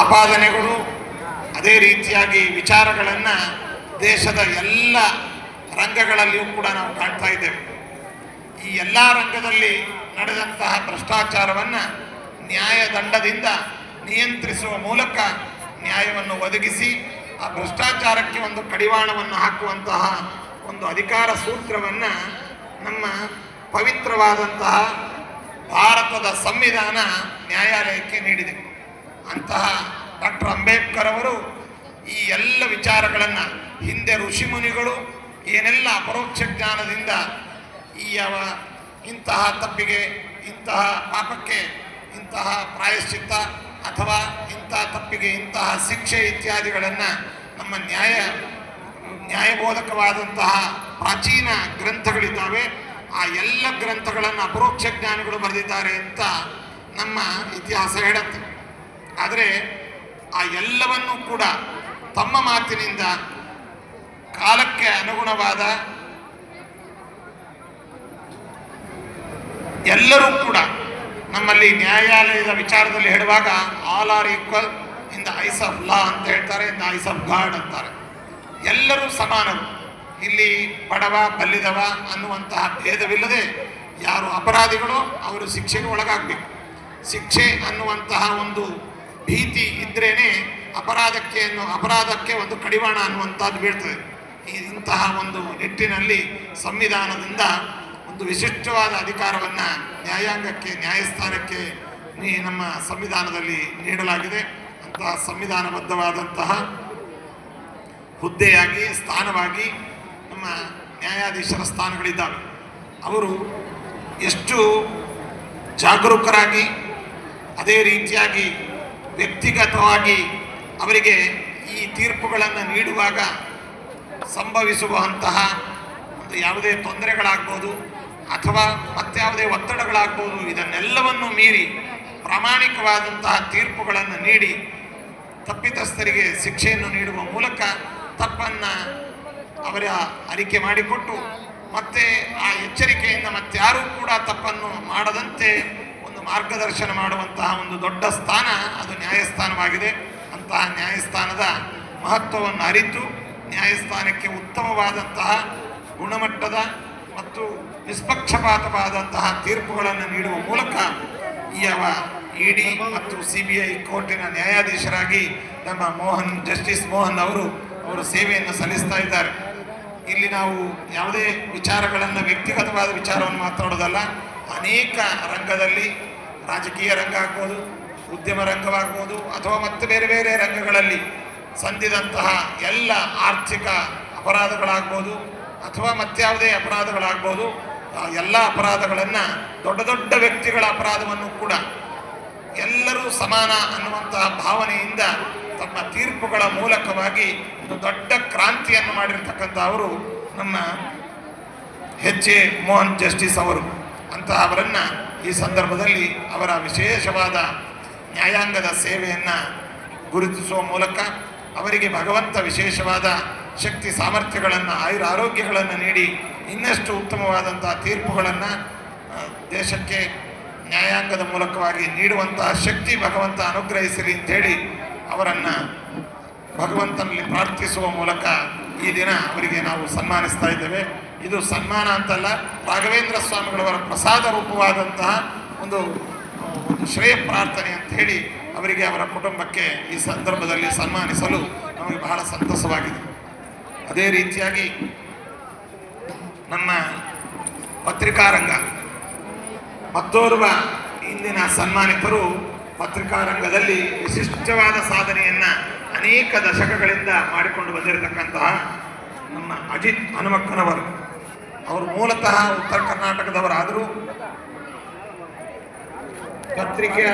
ಆಪಾದನೆಗಳು, ಅದೇ ರೀತಿಯಾಗಿ ವಿಚಾರಗಳನ್ನು ದೇಶದ ಎಲ್ಲ ರಂಗಗಳಲ್ಲಿಯೂ ಕೂಡ ನಾವು ಕಾಣ್ತಾ ಇದ್ದೇವೆ. ಈ ಎಲ್ಲ ರಂಗದಲ್ಲಿ ನಡೆದಂತಹ ಭ್ರಷ್ಟಾಚಾರವನ್ನು ನ್ಯಾಯದಂಡದಿಂದ ನಿಯಂತ್ರಿಸುವ ಮೂಲಕ ನ್ಯಾಯವನ್ನು ಒದಗಿಸಿ ಆ ಭ್ರಷ್ಟಾಚಾರಕ್ಕೆ ಒಂದು ಕಡಿವಾಣವನ್ನು ಹಾಕುವಂತಹ ಒಂದು ಅಧಿಕಾರ ಸೂತ್ರವನ್ನು ನಮ್ಮ ಪವಿತ್ರವಾದಂತಹ ಭಾರತದ ಸಂವಿಧಾನ ನ್ಯಾಯಾಲಯಕ್ಕೆ ನೀಡಿದೆ. ಅಂತಹ ಡಾಕ್ಟರ್ ಅಂಬೇಡ್ಕರ್ ಅವರು ಈ ಎಲ್ಲ ವಿಚಾರಗಳನ್ನು ಹಿಂದೆ ಋಷಿಮುನಿಗಳು ಏನೆಲ್ಲ ಅಪರೋಕ್ಷ ಜ್ಞಾನದಿಂದ ಇಂತಹ ತಪ್ಪಿಗೆ, ಇಂತಹ ಪಾಪಕ್ಕೆ ಇಂತಹ ಪ್ರಾಯಶ್ಚಿತ್ತ ಅಥವಾ ಇಂತಹ ತಪ್ಪಿಗೆ ಇಂತಹ ಶಿಕ್ಷೆ ಇತ್ಯಾದಿಗಳನ್ನು ನಮ್ಮ ನ್ಯಾಯಬೋಧಕವಾದಂತಹ ಪ್ರಾಚೀನ ಗ್ರಂಥಗಳಿದ್ದಾವೆ. ಆ ಎಲ್ಲ ಗ್ರಂಥಗಳನ್ನು ಅಪರೋಕ್ಷ ಜ್ಞಾನಿಗಳು ಬರೆದಿದ್ದಾರೆ ಅಂತ ನಮ್ಮ ಇತಿಹಾಸ ಹೇಳುತ್ತೆ. ಆದರೆ ಆ ಎಲ್ಲವನ್ನೂ ಕೂಡ ತಮ್ಮ ಮಾತಿನಿಂದ ಕಾಲಕ್ಕೆ ಅನುಗುಣವಾದ ಎಲ್ಲರೂ ಕೂಡ ನಮ್ಮಲ್ಲಿ ನ್ಯಾಯಾಲಯದ ವಿಚಾರದಲ್ಲಿ ಹೇಳುವಾಗ all are equal in the eyes of law ಅಂತ ಹೇಳ್ತಾರೆ, in the eyes of god ಅಂತಾರೆ. ಎಲ್ಲರೂ ಸಮಾನರು. ಇಲ್ಲಿ ಬಡವ ಬಲ್ಲಿದವ ಅನ್ನುವಂತಹ ಭೇದವಿಲ್ಲದೆ ಯಾರು ಅಪರಾಧಿಗಳು ಅವರು ಶಿಕ್ಷೆಗೆ ಒಳಗಾಗಬೇಕು. ಶಿಕ್ಷೆ ಅನ್ನುವಂತಹ ಒಂದು ಭೀತಿ ಇದ್ರೇನೆ ಅಪರಾಧಕ್ಕೆ ಒಂದು ಕಡಿವಾಣ ಅನ್ನುವಂಥದ್ದು ಬೀಳ್ತದೆ. ಇಂತಹ ಒಂದು ನಿಟ್ಟಿನಲ್ಲಿ ಸಂವಿಧಾನದಿಂದ ಒಂದು ವಿಶಿಷ್ಟವಾದ ಅಧಿಕಾರವನ್ನು ನ್ಯಾಯಾಂಗಕ್ಕೆ, ನ್ಯಾಯಸ್ಥಾನಕ್ಕೆ ನಮ್ಮ ಸಂವಿಧಾನದಲ್ಲಿ ನೀಡಲಾಗಿದೆ. ಅಂತಹ ಸಂವಿಧಾನಬದ್ಧವಾದಂತಹ ಹುದ್ದೆಯಾಗಿ, ಸ್ಥಾನವಾಗಿ ನಮ್ಮ ನ್ಯಾಯಾಧೀಶರ ಸ್ಥಾನಗಳಿದ್ದಾವೆ. ಅವರು ಎಷ್ಟು ಜಾಗರೂಕರಾಗಿ, ಅದೇ ರೀತಿಯಾಗಿ ವ್ಯಕ್ತಿಗತವಾಗಿ ಅವರಿಗೆ ಈ ತೀರ್ಪುಗಳನ್ನು ನೀಡುವಾಗ ಸಂಭವಿಸುವಂತಹ ಒಂದು ಯಾವುದೇ ತೊಂದರೆಗಳಾಗ್ಬೋದು ಅಥವಾ ಮತ್ಯಾವುದೇ ಒತ್ತಡಗಳಾಗ್ಬೋದು, ಇದನ್ನೆಲ್ಲವನ್ನು ಮೀರಿ ಪ್ರಾಮಾಣಿಕವಾದಂತಹ ತೀರ್ಪುಗಳನ್ನು ನೀಡಿ ತಪ್ಪಿತಸ್ಥರಿಗೆ ಶಿಕ್ಷೆಯನ್ನು ನೀಡುವ ಮೂಲಕ ತಪ್ಪನ್ನು ಅವರ ಅರಿಕೆ ಮಾಡಿಕೊಟ್ಟು ಮತ್ತೆ ಆ ಎಚ್ಚರಿಕೆಯಿಂದ ಮತ್ತಾರೂ ಕೂಡ ತಪ್ಪನ್ನು ಮಾಡದಂತೆ ಒಂದು ಮಾರ್ಗದರ್ಶನ ಮಾಡುವಂತಹ ಒಂದು ದೊಡ್ಡ ಸ್ಥಾನ ಅದು ನ್ಯಾಯಸ್ಥಾನವಾಗಿದೆ. ಅಂತಹ ನ್ಯಾಯಸ್ಥಾನದ ಮಹತ್ವವನ್ನು ಅರಿತು ನ್ಯಾಯಸ್ಥಾನಕ್ಕೆ ಉತ್ತಮವಾದಂತಹ ಗುಣಮಟ್ಟದ ಮತ್ತು ನಿಷ್ಪಕ್ಷಪಾತವಾದಂತಹ ತೀರ್ಪುಗಳನ್ನು ನೀಡುವ ಮೂಲಕ ಇಡಿ ಮತ್ತು CBI ಕೋರ್ಟಿನ ನ್ಯಾಯಾಧೀಶರಾಗಿ ನಮ್ಮ ಜಸ್ಟಿಸ್ ಮೋಹನ್ ಅವರು ಸೇವೆಯನ್ನು ಸಲ್ಲಿಸ್ತಾ ಇದ್ದಾರೆ. ಇಲ್ಲಿ ನಾವು ಯಾವುದೇ ವಿಚಾರಗಳನ್ನು, ವ್ಯಕ್ತಿಗತವಾದ ವಿಚಾರವನ್ನು ಮಾತಾಡೋದಲ್ಲ, ಅನೇಕ ರಂಗದಲ್ಲಿ, ರಾಜಕೀಯ ರಂಗ ಆಗ್ಬೋದು, ಉದ್ಯಮ ರಂಗವಾಗ್ಬೋದು ಅಥವಾ ಮತ್ತೆ ಬೇರೆ ಬೇರೆ ರಂಗಗಳಲ್ಲಿ ಸಂದಿದಂತಹ ಎಲ್ಲ ಆರ್ಥಿಕ ಅಪರಾಧಗಳಾಗ್ಬೋದು ಅಥವಾ ಮತ್ಯಾವುದೇ ಅಪರಾಧಗಳಾಗ್ಬೋದು, ಎಲ್ಲ ಅಪರಾಧಗಳನ್ನು, ದೊಡ್ಡ ದೊಡ್ಡ ವ್ಯಕ್ತಿಗಳ ಅಪರಾಧವನ್ನು ಕೂಡ ಎಲ್ಲರೂ ಸಮಾನ ಅನ್ನುವಂತಹ ಭಾವನೆಯಿಂದ ತಮ್ಮ ತೀರ್ಪುಗಳ ಮೂಲಕವಾಗಿ ಒಂದು ದೊಡ್ಡ ಕ್ರಾಂತಿಯನ್ನು ಮಾಡಿರ್ತಕ್ಕಂಥ ಅವರು ನಮ್ಮ HA ಮೋಹನ್ ಜಸ್ಟಿಸ್ ಅವರು. ಅಂತಹ ಅವರನ್ನು ಈ ಸಂದರ್ಭದಲ್ಲಿ ಅವರ ವಿಶೇಷವಾದ ನ್ಯಾಯಾಂಗದ ಸೇವೆಯನ್ನು ಗುರುತಿಸುವ ಮೂಲಕ ಅವರಿಗೆ ಭಗವಂತ ವಿಶೇಷವಾದ ಶಕ್ತಿ ಸಾಮರ್ಥ್ಯಗಳನ್ನು, ಆರೋಗ್ಯಗಳನ್ನು ನೀಡಿ ಇನ್ನಷ್ಟು ಉತ್ತಮವಾದಂತಹ ತೀರ್ಪುಗಳನ್ನು ದೇಶಕ್ಕೆ ನ್ಯಾಯಾಂಗದ ಮೂಲಕವಾಗಿ ನೀಡುವಂತಹ ಶಕ್ತಿ ಭಗವಂತ ಅನುಗ್ರಹಿಸಲಿ ಅಂಥೇಳಿ ಅವರನ್ನು ಭಗವಂತನಲ್ಲಿ ಪ್ರಾರ್ಥಿಸುವ ಮೂಲಕ ಈ ದಿನ ಅವರಿಗೆ ನಾವು ಸನ್ಮಾನಿಸ್ತಾ ಇದ್ದೇವೆ. ಇದು ಸನ್ಮಾನ ಅಂತಲ್ಲ, ರಾಘವೇಂದ್ರ ಸ್ವಾಮಿಗಳವರ ಪ್ರಸಾದ ರೂಪವಾದಂತಹ ಒಂದು ಶ್ರೇಯ ಪ್ರಾರ್ಥನೆ ಅಂತ ಹೇಳಿ ಅವರಿಗೆ, ಅವರ ಕುಟುಂಬಕ್ಕೆ ಈ ಸಂದರ್ಭದಲ್ಲಿ ಸನ್ಮಾನಿಸಲು ನಮಗೆ ಬಹಳ ಸಂತಸವಾಗಿದೆ. ಅದೇ ರೀತಿಯಾಗಿ ನಮ್ಮ ಪತ್ರಿಕಾರಂಗ ಮತ್ತೋರ್ವ ಇಂದಿನ ಸನ್ಮಾನಿತರು ಪತ್ರಿಕಾರಂಗದಲ್ಲಿ ವಿಶಿಷ್ಟವಾದ ಸಾಧನೆಯನ್ನು ಅನೇಕ ದಶಕಗಳಿಂದ ಮಾಡಿಕೊಂಡು ಬಂದಿರತಕ್ಕಂತಹ ನಮ್ಮ ಅಜಿತ್ ಹನುಮಕ್ಕನವರು. ಅವರು ಮೂಲತಃ ಉತ್ತರ ಕರ್ನಾಟಕದವರಾದರೂ ಪತ್ರಿಕೆಯ